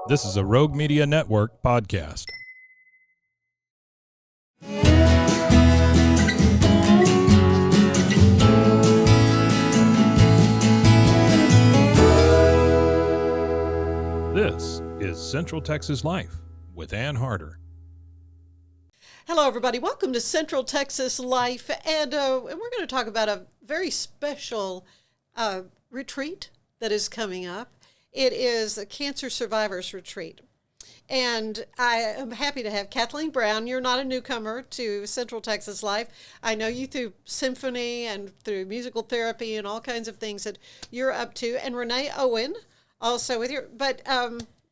This is a Rogue Media Network podcast. This is Central Texas Life with Ann Harder. Hello, everybody. Welcome to Central Texas Life, and we're going to talk about a very special retreat that is coming up. It is a Cancer Survivors Retreat, and I am happy to have Kathleen Brown. You're not a newcomer to Central Texas Life. I know you through symphony and through musical therapy and all kinds of things that you're up to, and Renee Owen also with you. But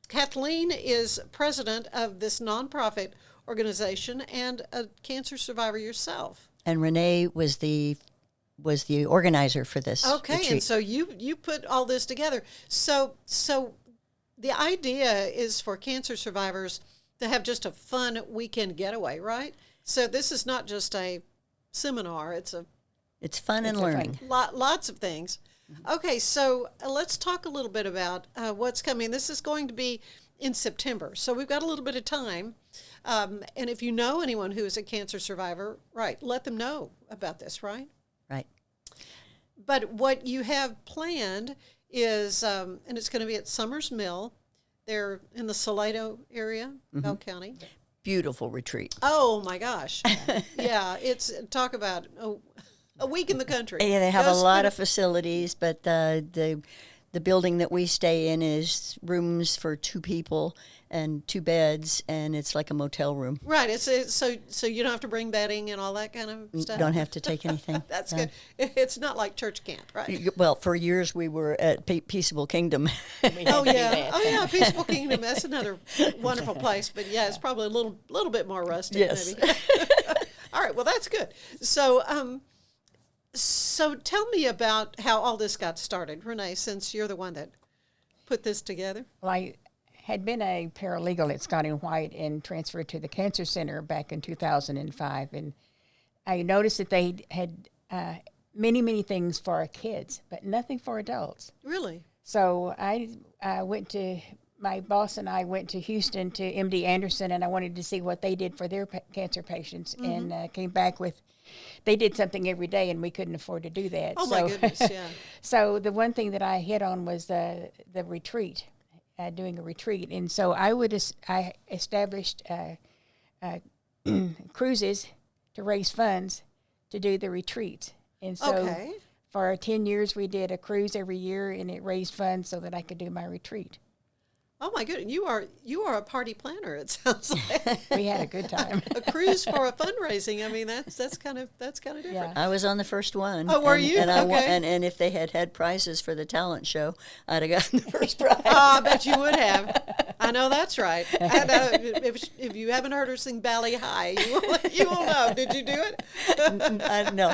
Kathleen is president of this nonprofit organization and a cancer survivor yourself. And Renee was the organizer for this retreat. And so you put all this together. So the idea is for cancer survivors to have just a fun weekend getaway, right? So this is not just a seminar. It's fun and learning. Lots of things. Mm-hmm. Okay, so let's talk a little bit about what's coming. This is going to be in September, so we've got a little bit of time. And if you know anyone who is a cancer survivor, right, let them know about this, right? Right. But what you have planned is, and it's going to be at Summers Mill. They're in the Salado area, Bell County. Beautiful retreat. Oh, my gosh. Yeah, it's, talk about a week in the country. Yeah, they have a lot of facilities, but the building that we stay in is rooms for 2 people and 2 beds, and it's like a motel room. Right. It's so you don't have to bring bedding and all that kind of stuff. Don't have to take anything. That's good. It's not like church camp, right? Well, for years we were at Peaceable Kingdom. Oh yeah, Peaceful Kingdom. That's another wonderful place. But yeah, it's probably a little bit more rustic. Yes. Maybe. All right. Well, that's good. So tell me about how all this got started, Renee, since you're the one that put this together. Well, I had been a paralegal at Scott & White and transferred to the Cancer Center back in 2005. And I noticed that they had many things for our kids, but nothing for adults. Really? So my boss and I went to Houston to MD Anderson, and I wanted to see what they did for their cancer patients, and came back with, they did something every day, and we couldn't afford to do that. Oh, my goodness, yeah. So the one thing that I hit on was the retreat, doing a retreat. And so I established cruises to raise funds to do the retreat. And so for 10 years, we did a cruise every year, and it raised funds so that I could do my retreat. Oh my goodness, you are a party planner. It sounds like we had a good time. A cruise for a fundraising. I mean, that's kind of different. Yeah. I was on the first one. Oh, were you? And okay. And if they had prizes for the talent show, I'd have gotten the first prize. I bet you would have. I know that's right. I know, if you haven't heard her sing Bally High, you will know. Did you do it? No.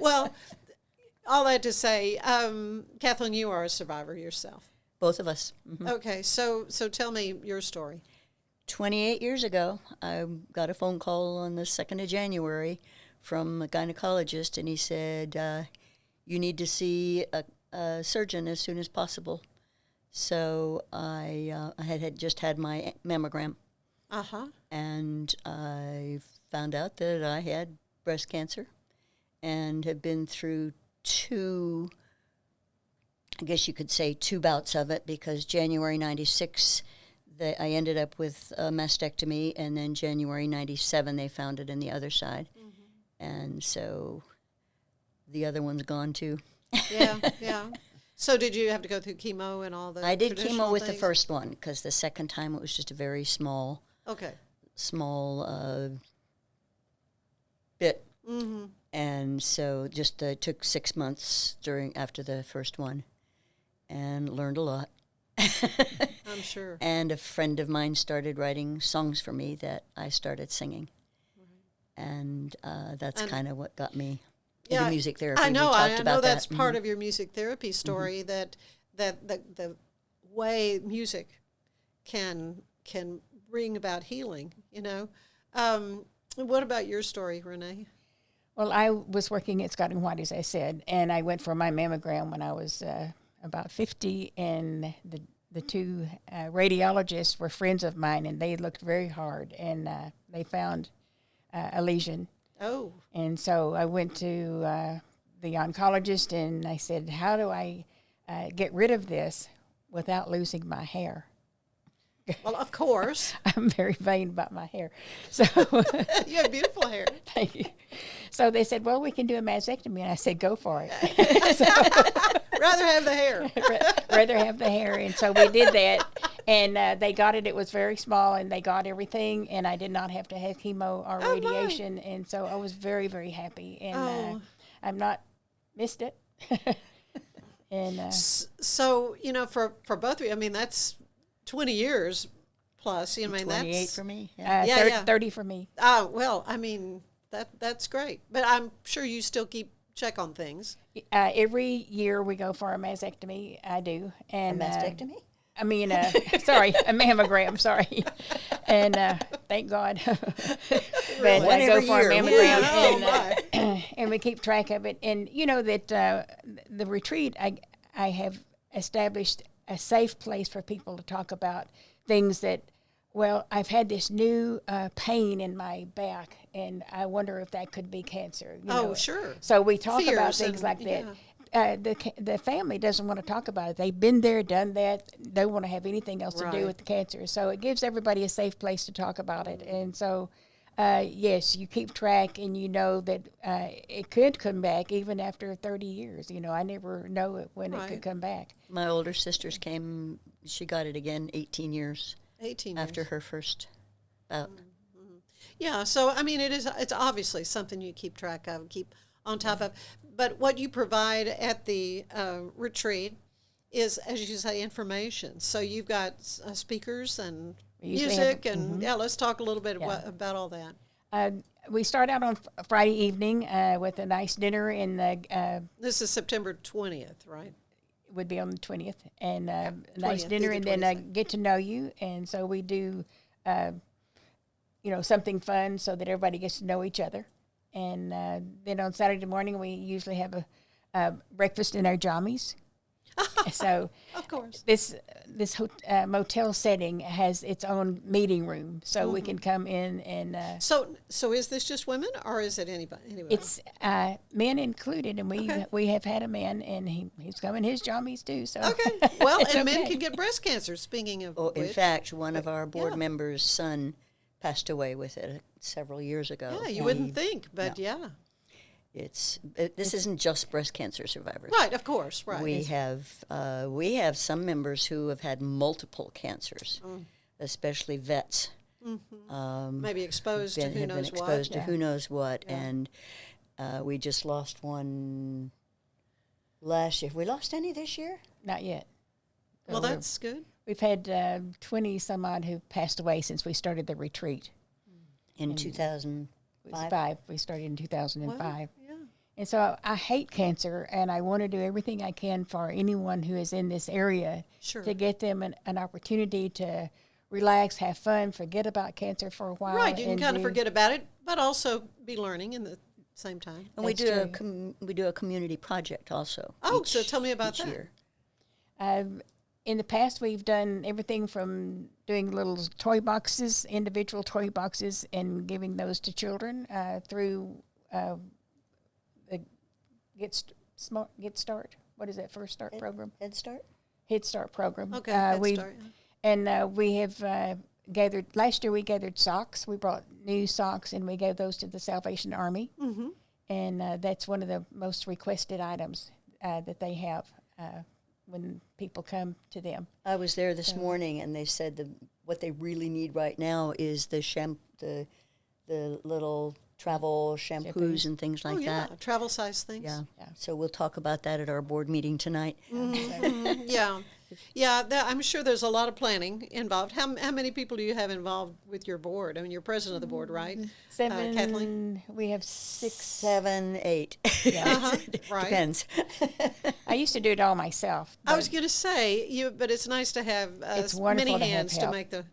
Well, all that to say, Kathleen, you are a survivor yourself. Both of us. Mm-hmm. Okay, so tell me your story. 28 years ago, I got a phone call on the 2nd of January from a gynecologist, and he said, you need to see a surgeon as soon as possible. So I had just had my mammogram. Uh-huh. And I found out that I had breast cancer and have been through 2 bouts of it, because January 96, I ended up with a mastectomy, and then January 97, they found it in the other side. Mm-hmm. And so the other one's gone too. Yeah. So did you have to go through chemo and all the I did chemo with things? the first one, because the second time it was just a very small bit. Mm-hmm. And so just took 6 months after the first one. And learned a lot. I'm sure. And a friend of mine started writing songs for me that I started singing. Right. And that's kind of what got me into music therapy. I know. I know that's part of your music therapy story, that the way music can bring about healing, you know. What about your story, Renee? Well, I was working at Scott & White, as I said, and I went for my mammogram when I was about 50, and the two radiologists were friends of mine, and they looked very hard, and they found a lesion. Oh. And so I went to the oncologist, and I said, how do I get rid of this without losing my hair? Well, of course. I'm very vain about my hair. So You have beautiful hair. thank you. So they said, well, we can do a mastectomy. And I said, go for it. Rather have the hair. Rather have the hair. And so we did that. And they got it. It was very small, and they got everything. And I did not have to have chemo or radiation. My. And so I was very, very happy. And I've not missed it. And so, you know, for both of you, I mean, that's 20 years plus. I mean, 28 that's for me. Yeah. 30 for me. Well, I mean, that's great. But I'm sure you still keep check on things. Every year we go for a mastectomy. I do. And a mastectomy? I mean, sorry, a mammogram, sorry. And thank God. But I go for a mammogram, and we keep track of it. And you know that the retreat, I have established a safe place for people to talk about things that, well, I've had this new pain in my back, and I wonder if that could be cancer. You know? Sure. So we talk Fears about things like that. The family doesn't want to talk about it. They've been there, done that. They don't want to have anything else to do with the cancer. So it gives everybody a safe place to talk about it. And so, yes, you keep track, and you know that it could come back even after 30 years. You know, I never know it when it could come back. My older sisters came, she got it again 18 years. 18 years. After her first bout. Mm-hmm. Yeah, so, I mean, it's obviously something you keep track of, keep on top of. But what you provide at the retreat is, as you say, information. So you've got speakers and music, and let's talk a little bit about all that. We start out on Friday evening with a nice dinner in the. This is September 20th, right? Would be on the 20th, and a nice dinner, and then get to know you. And so we do, you know, something fun so that everybody gets to know each other. And then on Saturday morning, we usually have a breakfast in our jammies. So, of course, this motel setting has its own meeting room, so we can come in and. So is this just women, or is it anybody? It's men included, and we have had a man, and he's come in his jammies too. So well, and men can get breast cancer. Speaking of, in fact, one of our board members' son passed away with it several years ago. Yeah, you wouldn't think, but this isn't just breast cancer survivors. Right, of course, right. We have some members who have had multiple cancers, especially vets. Mm-hmm. Maybe exposed to who knows what. Exposed to who knows what, and we just lost one last year. Have we lost any this year? Not yet. Well, that's good. We've had 20 some odd who passed away since we started the retreat. In 2005? We started in 2005. Wow, yeah. And so I hate cancer, and I want to do everything I can for anyone who is in this area to get them an opportunity to relax, have fun, forget about cancer for a while. Right, you can kind of forget about it, but also be learning in the same time. And we do a community project also. Oh, so tell me about that. Year. In the past, we've done everything from doing little toy boxes, individual toy boxes, and giving those to children through the Get Start. What is that, First Start program? Head Start? Head Start program. Okay, Head Start. And we have gathered, last year we gathered socks. We brought new socks, and we gave those to the Salvation Army. Mm-hmm. And that's one of the most requested items that they have when people come to them. I was there this morning, and they said what they really need right now is the little travel shampoos and things like that. Travel size things. Yeah. So we'll talk about that at our board meeting tonight. Mm-hmm. Yeah. I'm sure there's a lot of planning involved. How many people do you have involved with your board? I mean, you're president of the board, right? 7. Kathleen? We have 6. 7, 8. Right. Depends. I used to do it all myself. I was going to say, but it's nice to have many hands to make the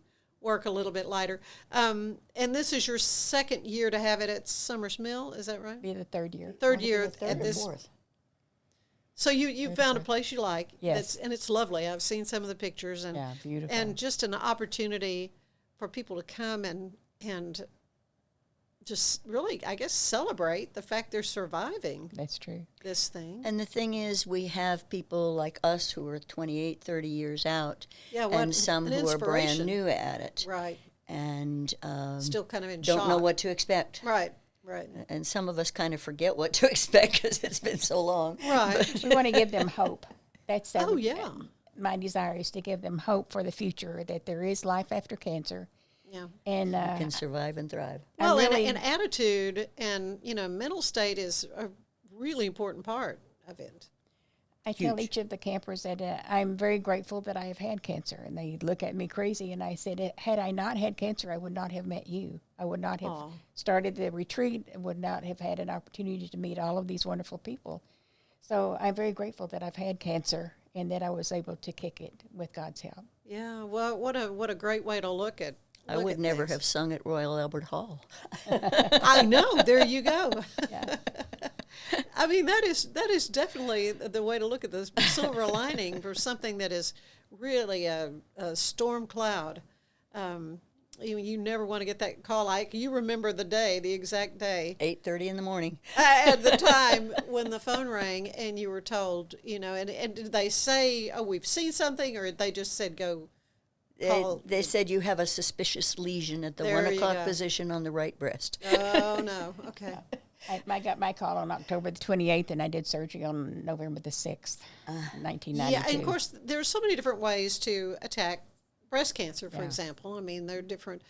work a little bit lighter. And this is your second year to have it at Summers Mill, is that right? Be the third year. Third year at this. Fourth. So you found a place you like. Yes. And it's lovely. I've seen some of the pictures, and Yeah, beautiful. and just an opportunity for people to come and just really, I guess, celebrate the fact they're surviving That's true. this thing. And the thing is, we have people like us who are 28, 30 years out, Yeah, what and some an who are brand inspiration. new at it, Right. and Still kind of in don't shock. know what to expect. Right. Right. And some of us kind of forget what to expect because it's been so long. Right. We want to give them hope. That's Oh, yeah. my desire is to give them hope for the future, that there is life after cancer. Yeah. And Can survive and thrive. Well, really, and attitude and, mental state is a really important part of it. I tell Huge. each of the campers that I'm very grateful that I have had cancer. And they look at me crazy. And I said, had I not had cancer, I would not have met you. I would not have Aw. started the retreat and would not have had an opportunity to meet all of these wonderful people. So I'm very grateful that I've had cancer and that I was able to kick it with God's help. Yeah. Well, what a great way to look at. I would never have sung at Royal Albert Hall. I know. There you go. Yeah. I mean, that is definitely the way to look at this silver lining for something that is really a storm cloud. You never want to get that call. You remember the exact day 8:30 in the morning. at the time when the phone rang and you were told, and did they say, oh, we've seen something, or they just said go call? They said you have a suspicious lesion at the There 1 you o'clock go. position on the right breast. Oh, no. Okay. I got my call on October the 28th, and I did surgery on November the 6th, 1992. Yeah, and of course, there's so many different ways to attack breast cancer, for Yeah. example. I mean, there are different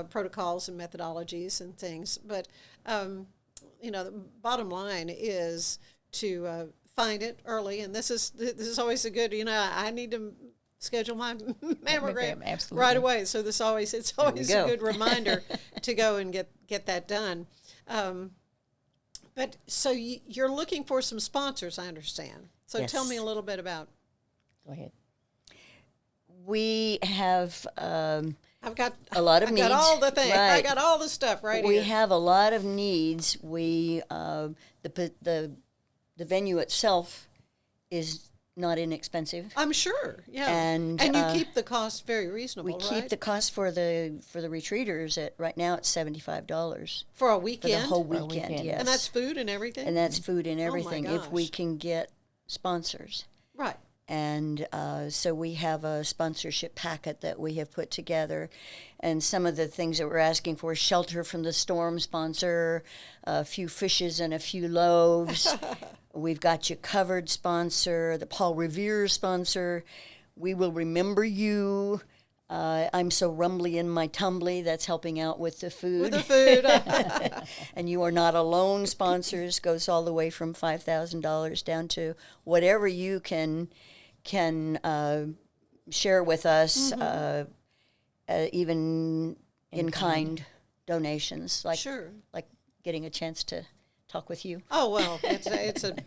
protocols and methodologies and things. But, the bottom line is to find it early. And this is always a good, I need to schedule my mammogram Absolutely. right away. So it's always a go. good reminder to go and get that done. But so you're looking for some sponsors, I understand. So tell Yes. me a little bit about. Go ahead. We have I've got a lot of I've needs. got all the things. I Right. got all the stuff right We here. have a lot of needs. We the venue itself is not inexpensive. I'm sure. Yeah. And, you keep the cost very reasonable, We right? keep the cost for the retreaters at right now it's $75 for a for weekend. the whole For a weekend. weekend. Yes, And that's food and everything. and that's food and Oh, my everything. If we gosh. can get sponsors. right. And so we have a sponsorship packet that we have put together. And some of the things that we're asking for, shelter from the storm sponsor, a few fishes and a few loaves. We've got you covered sponsor, the Paul Revere sponsor. We will remember you. I'm so rumbly in my tumbly. That's helping out with the food. With the food. And you are not alone sponsors goes all the way from $5,000 down to whatever you can share with us, even in kind donations, like Sure. like getting a chance to talk with you. Oh, well, it's an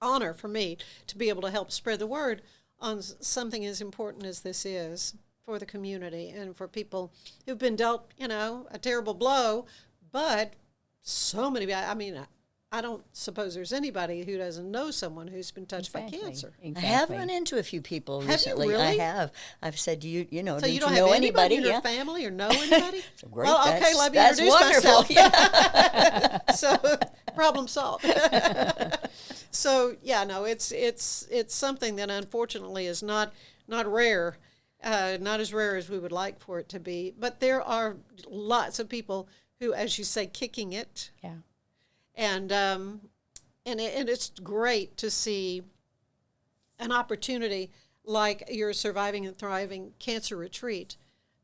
honor for me to be able to help spread the word on something as important as this is for the community and for people who've been dealt, a terrible blow. But so many, I mean, I don't suppose there's anybody who doesn't know someone who's been touched by cancer. I Exactly. have run into a few people Have you recently. really? I have. I've said, you know, So don't you don't know have anybody? in your Yeah. family or know anybody? Great. Well, okay, that's, let me that's introduce wonderful. myself. Yeah. So problem solved. So yeah, no, it's something that unfortunately is not rare, not as rare as we would like for it to be. But there are lots of people who, as you say, kicking it, Yeah. and it's great to see an opportunity like your Surviving and Thriving Cancer Retreat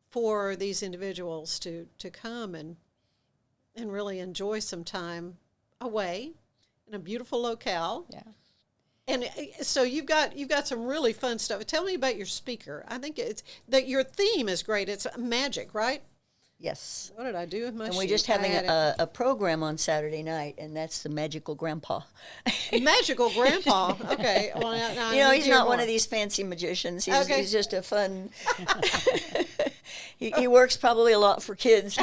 for these individuals to come and really enjoy some time away in a beautiful locale. Yeah. And so you've got some really fun stuff. Tell me about your speaker. I think it's that your theme is great. It's magic, right? Yes. What did I do with my And sheet? we're just I having had a program on Saturday night, and that's the Magical Grandpa. it. Magical Grandpa. Okay. Well, now I You know, need he's to hear not one more. of these fancy magicians. Okay. He's just a fun. He works probably a lot for kids,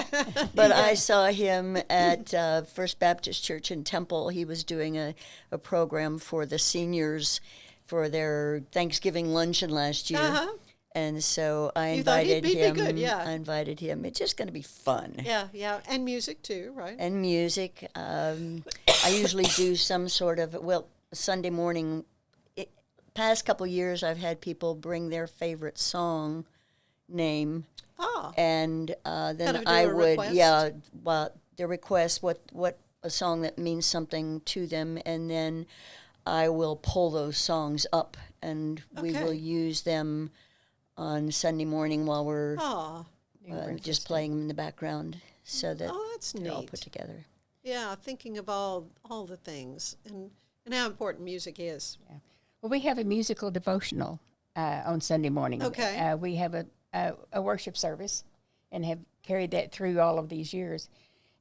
but I saw him at First Baptist Church in Temple. He was doing a program for the seniors for their Thanksgiving luncheon last year. Uh-huh. And so I You thought invited he'd be him. good, yeah. I invited him. It's just going to be fun. Yeah, and music too, right? And music. I usually do some sort of, Sunday morning. Past couple years, I've had people bring their favorite song name, and Kind then of do I a would, request? the request, what a song that means something to them, and then I will pull those songs up, and we Okay. will use them on Sunday morning while we're just playing them in the background, so that that's they're all neat. put together. Yeah, thinking of all the things and how important music is. Yeah. Well, we have a musical devotional on Sunday morning. Okay. We have a worship service and have carried that through all of these years.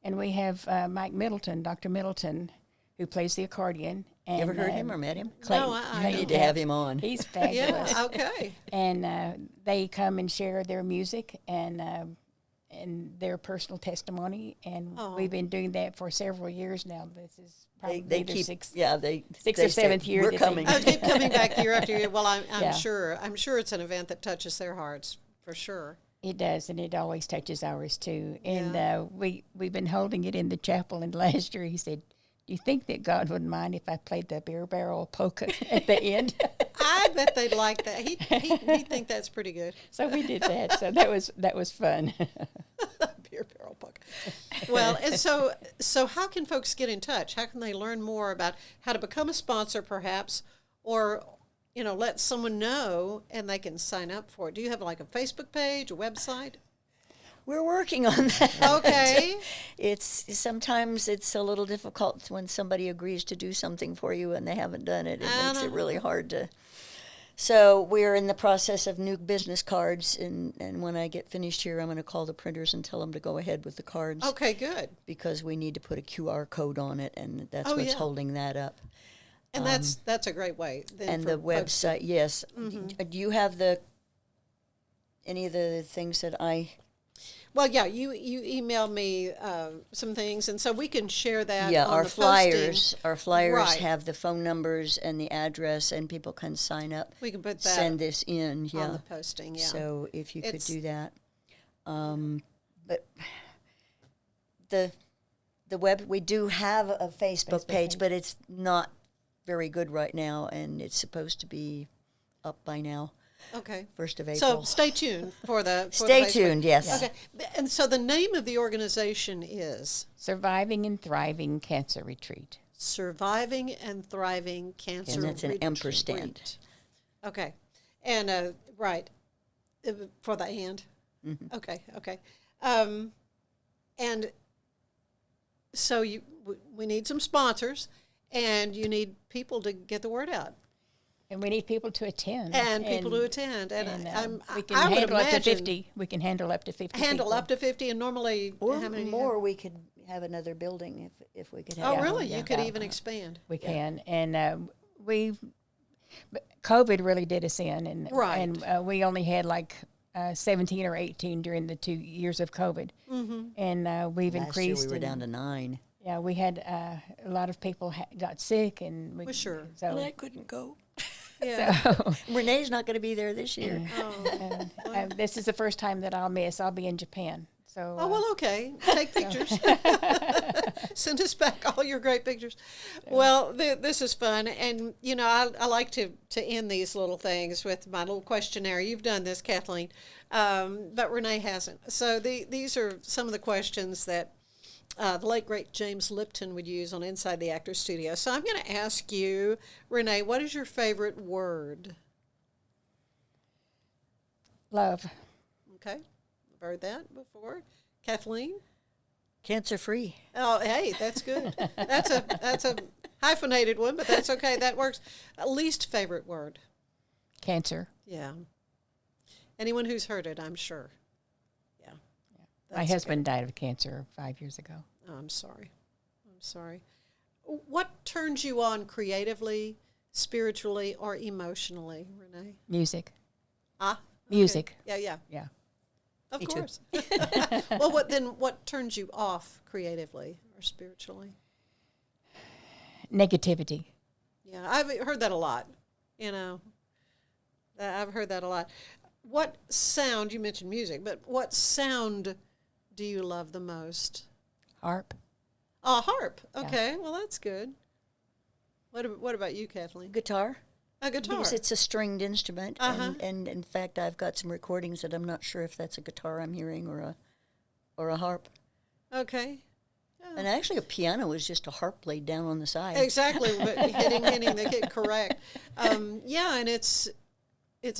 And we have Mike Middleton, Dr. Middleton, who plays the accordion. And, You ever heard him or met him? No, I I need to have him on. He's fabulous. Yeah, okay. And they come and share their music and their personal testimony. And we've been doing that for several years now. This is probably They the keep, sixth they sixth they or seventh say, year We're that they- coming. I keep coming back year after year. Well, I'm Yeah. sure it's an event that touches their hearts for sure. It does, and it always touches ours too. And Yeah. we've been holding it in the chapel. And last year he said, "Do you think that God wouldn't mind if I played the beer barrel polka at the end?" I bet they'd like that. He'd think that's pretty good. So we did that. So that was fun. Beer barrel book. Well, and so how can folks get in touch? How can they learn more about how to become a sponsor, perhaps, or let someone know and they can sign up for it? Do you have like a Facebook page, a website? We're working on that. Okay. Sometimes it's a little difficult when somebody agrees to do something for you and they haven't done it. It makes it really hard to. So we're in the process of new business cards, and when I get finished here, I'm going to call the printers and tell them to go ahead with the cards. Okay, good. Because we need to put a QR code on it, and that's Oh, what's yeah. holding that up. And that's a great way. Then And for the folks to- website, yes. Do you have any of the things that I? Well, yeah, you emailed me some things, and so we can share that. Yeah, on our the flyers. posting. Our flyers Right. have the phone numbers and the address, and people can sign up. We can put that Send this in. Yeah. on the posting. Yeah. So if you could It's- do that, but the web, we do have a Facebook page, but it's not very good right now, and it's supposed to be up by now, Okay. 1st of April. So stay tuned for the. Stay Facebook. tuned. Yes. Okay. And so the name of the organization is Surviving and Thriving Cancer Retreat. Surviving and Thriving Cancer And that's an Retreat. ampersand. Okay. And right for the and. Mm-hmm. Okay. And so we need some sponsors, and you need people to get the word out. And we need people to attend. And people to attend. And, we can I would handle up to imagine 50. We can handle up to 50 handle people. up to 50, and normally Or how many do you more, have? we could have another building if we could have. Oh, one. really? Yeah. You could even expand. We can. And but COVID really did us in. And, Right. and we only had like 17 or 18 during the 2 years of COVID. Mm-hmm. And we've Last year increased. we were and- down to 9. Yeah, we had a lot of people got sick, and we Well, sure. So, couldn't go. Yeah. Renee's not going to be there this year. this is the first time that I'll miss. I'll be in Japan. So Oh, well, okay. Take pictures. Send us back all your great pictures. Well, this is fun. And, I like to end these little things with my little questionnaire. You've done this, Kathleen, but Renee hasn't. So these are some of the questions that the late, great James Lipton would use on Inside the Actors Studio. So I'm going to ask you, Renee, what is your favorite word? love. Okay. I've heard that before. Kathleen? Cancer free. Oh, hey, that's good. That's a hyphenated one, but that's okay. That works. Least favorite word. Cancer. Yeah. Anyone who's heard it, I'm sure. Yeah. My That's husband died of cancer 5 years ago. good. Oh, I'm sorry. What turns you on creatively, spiritually, or emotionally, Renee? Music. Okay. Music. Yeah. Yeah. Of Me too. course. Well, what turns you off creatively or spiritually? Negativity. Yeah, I've heard that a lot. You know, I've heard that a lot. What sound, you mentioned music, but what sound do you love the most? Harp. Oh, harp. Okay, well, that's good. What about you, Kathleen? Guitar. A guitar. Because it's a stringed instrument, Uh-huh. and in fact, I've got some recordings that I'm not sure if that's a guitar I'm hearing or a harp. Okay. And actually, a piano is just a harp laid down on the side. Exactly, but hitting the kid correct. Yeah, and it's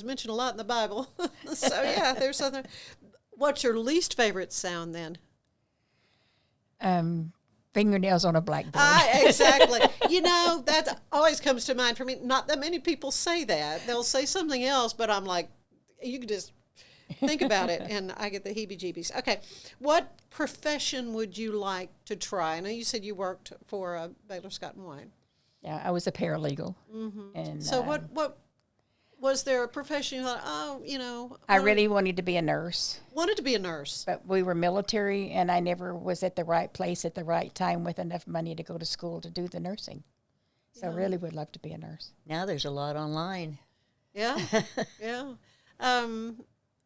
mentioned a lot in the Bible. So yeah, there's something. What's your least favorite sound then? Fingernails on a blackboard. Exactly. You know, that always comes to mind for me. Not that many people say that. They'll say something else, but I'm like, you can just think about it, and I get the heebie-jeebies. Okay, what profession would you like to try? I know you said you worked for Baylor Scott and White. Yeah, I was a paralegal. And So what was there a profession you thought, oh, you know, I really wanted to be a nurse, wanted to be a nurse? but we were military, and I never was at the right place at the right time with enough money to go to school to do the nursing. So I really would love to be a nurse. Now there's a lot online. Yeah, yeah.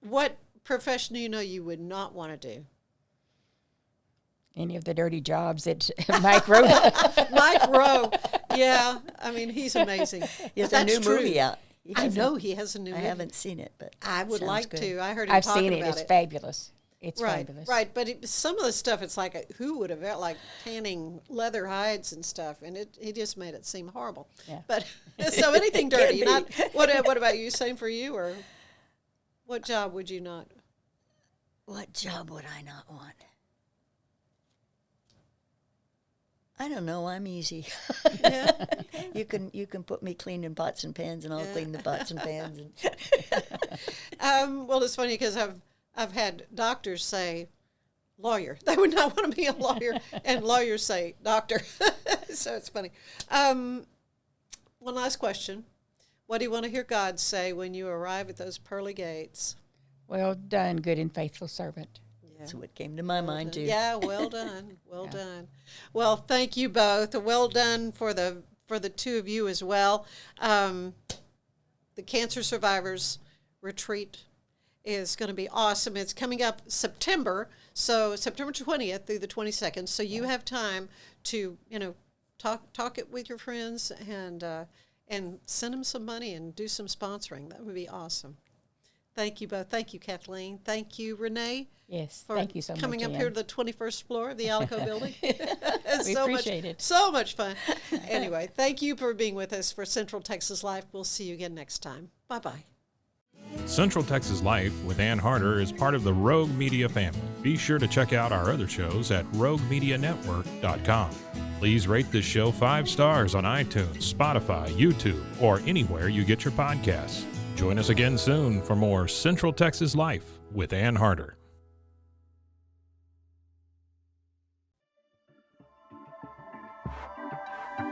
What profession do you know you would not want to do? Any of the dirty jobs that Mike wrote. Mike Rowe. Yeah, I mean, he's amazing. He has But a new that's true. movie out. I know he has a new I movie. haven't seen it, but I would sounds like good. to. I heard him I've talking seen it. about It's it. fabulous. It's Right, fabulous. right. But some of the stuff, it's like, who would have, like tanning leather hides and stuff, and he just made it seem horrible. Yeah. But, so anything dirty. be. Not, what about you? Same for you? Or what job would you not? What job would I not want? I don't know. I'm easy. Yeah. You can put me cleaning pots and pans, and I'll clean the pots and pans. Well, it's funny because I've had doctors say lawyer. They would not want to be a lawyer, and lawyers say doctor. So it's funny. One last question. What do you want to hear God say when you arrive at those pearly gates? Well done, good and faithful servant. That's what came to my mind too. Yeah, well done. Well done. Well, thank you both. Well done for the two of you as well. The Cancer Survivors Retreat is going to be awesome. It's coming up September, so September 20th through the 22nd. So you have time to, talk it with your friends and send them some money and do some sponsoring. That would be awesome. Thank you both. Thank you, Kathleen. Thank you, Renee. Yes, For thank you so much. coming up Ann. here to the 21st floor of the Alico building. It's We appreciate it. So much fun. Anyway, thank you for being with us for Central Texas Life. We'll see you again next time. Bye-bye. Central Texas Life with Ann Harder is part of the Rogue Media family. Be sure to check out our other shows at roguemedianetwork.com. Please rate this show 5 stars on iTunes, Spotify, YouTube, or anywhere you get your podcasts. Join us again soon for more Central Texas Life with Ann Harder.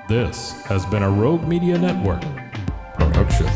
This has been a Rogue Media Network production.